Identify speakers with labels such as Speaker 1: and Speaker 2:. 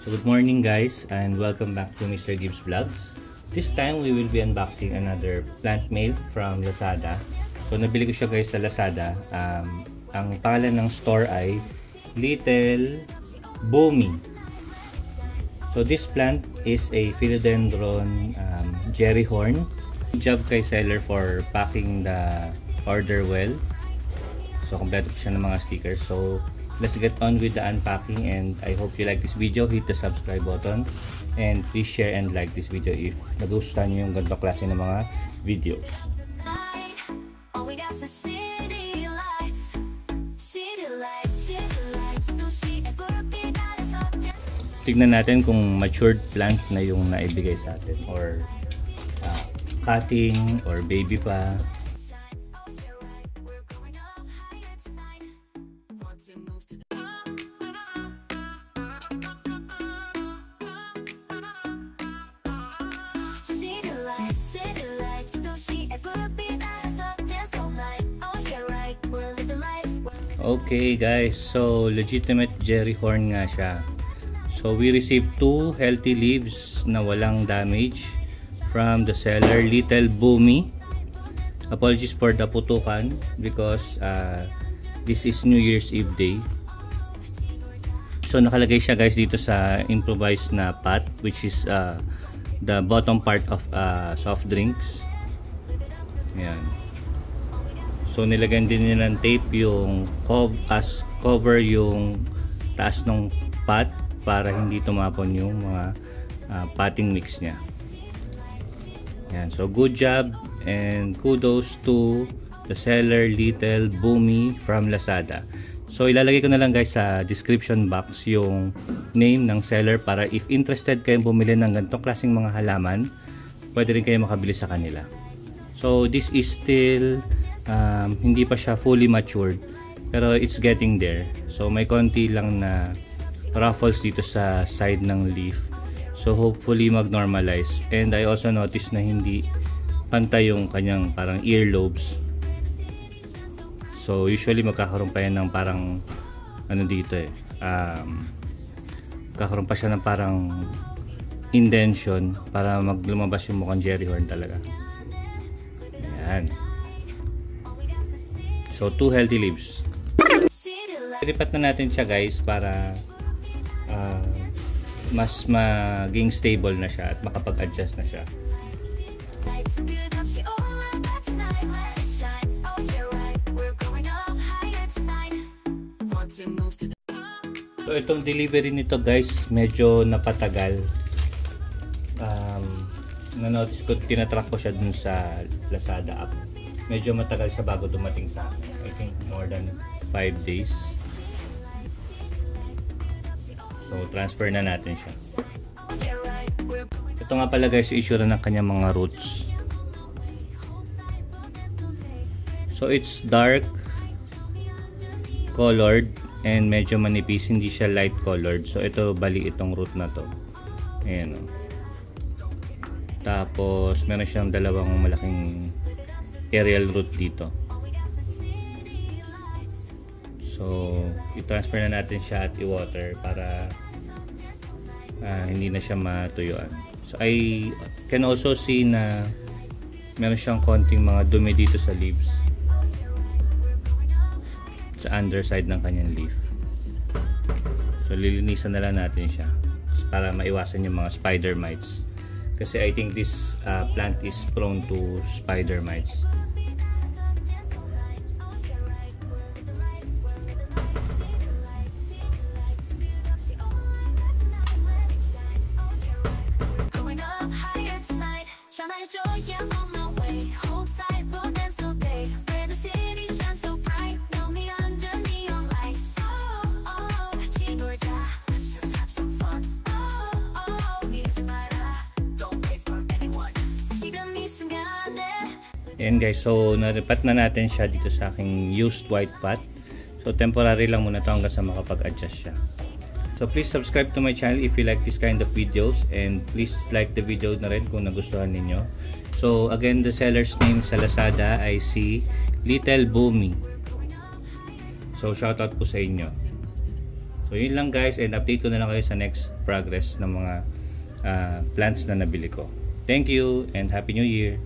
Speaker 1: So good morning guys, and welcome back to Mr. Gibbs Vlogs. This time we will be unboxing another plant mail from Lazada. So nabili ko siya guys sa Lazada. Ang pangalan ng store ay Little Boomy. So this plant is a philodendron Jerryhorn. Good job kay seller for packing the order well. So kompleto siya ng mga stickers. So let's get on with the unpacking, and I hope you like this video. Hit the subscribe button and please share and like this video if nagustuhan niyo yung ganitong klase ng mga videos. Tignan natin kung matured plant na yung naibigay sa atin, or cutting or baby pa. Okay guys, so legitimate Jerryhorn nga siya. So we received 2 healthy leaves na walang damage from the seller Little Boomy. Apologies for the putukan because this is New Year's Eve day. So nakalagay siya guys dito sa improvised na pot, which is the bottom part of soft drinks. Ayan. So nilagyan din nila ng tape yung cover yung taas ng pot para hindi tumapon yung mga potting mix niya. Yan. So good job and kudos to the seller Little Boomy from Lazada. So ilalagay ko na lang guys sa description box yung name ng seller para if interested kayong bumili ng ganitong klaseng mga halaman, pwede rin kayo makabili sa kanila. So this is still hindi pa siya fully matured, pero it's getting there. So may konti lang na ruffles dito sa side ng leaf. So hopefully mag-normalize. And I also noticed na hindi pantay yung kanyang parang earlobes. So usually magkakaroon pa yan ng parang ano dito magkakaroon pa siya ng parang indention para lumabas yung mukhang Jerryhorn talaga. Ayan. So 2 healthy leaves. Ilipat na natin siya guys para mas maging stable na siya at makapag-adjust na siya. So itong delivery nito guys medyo napatagal. Na-notice ko, tinatrack ko siya dun sa Lazada app. Medyo matagal siya bago dumating sa akin. I think more than 5 days. So transfer na natin siya. Ito nga pala guys yung issue ng kanyang mga roots. So it's dark colored and medyo manipis, hindi siya light colored. So ito bali itong root na to. Ayan o. Tapos meron siyang dalawang malaking aerial root dito. So i-transfer na natin siya at i-water para hindi na siya matuyuan. So I can also see na meron siyang konting mga dumi dito sa leaves, sa underside ng kanyang leaf. So lilinisan na lang natin siya para maiwasan yung mga spider mites, kasi I think this plant is prone to spider mites. Ayan guys, so naripat na natin siya dito sa aking used white pot. So temporary lang muna ito hanggang sa makapag-adjust siya. So please subscribe to my channel if you like this kind of videos, and please like the video na rin kung nagustuhan ninyo. So again, the seller's name sa Lazada ay si Little Boomy. So shoutout po sa inyo. So yun lang guys, and update ko na lang kayo sa next progress ng mga plants na nabili ko. Thank you and Happy New Year!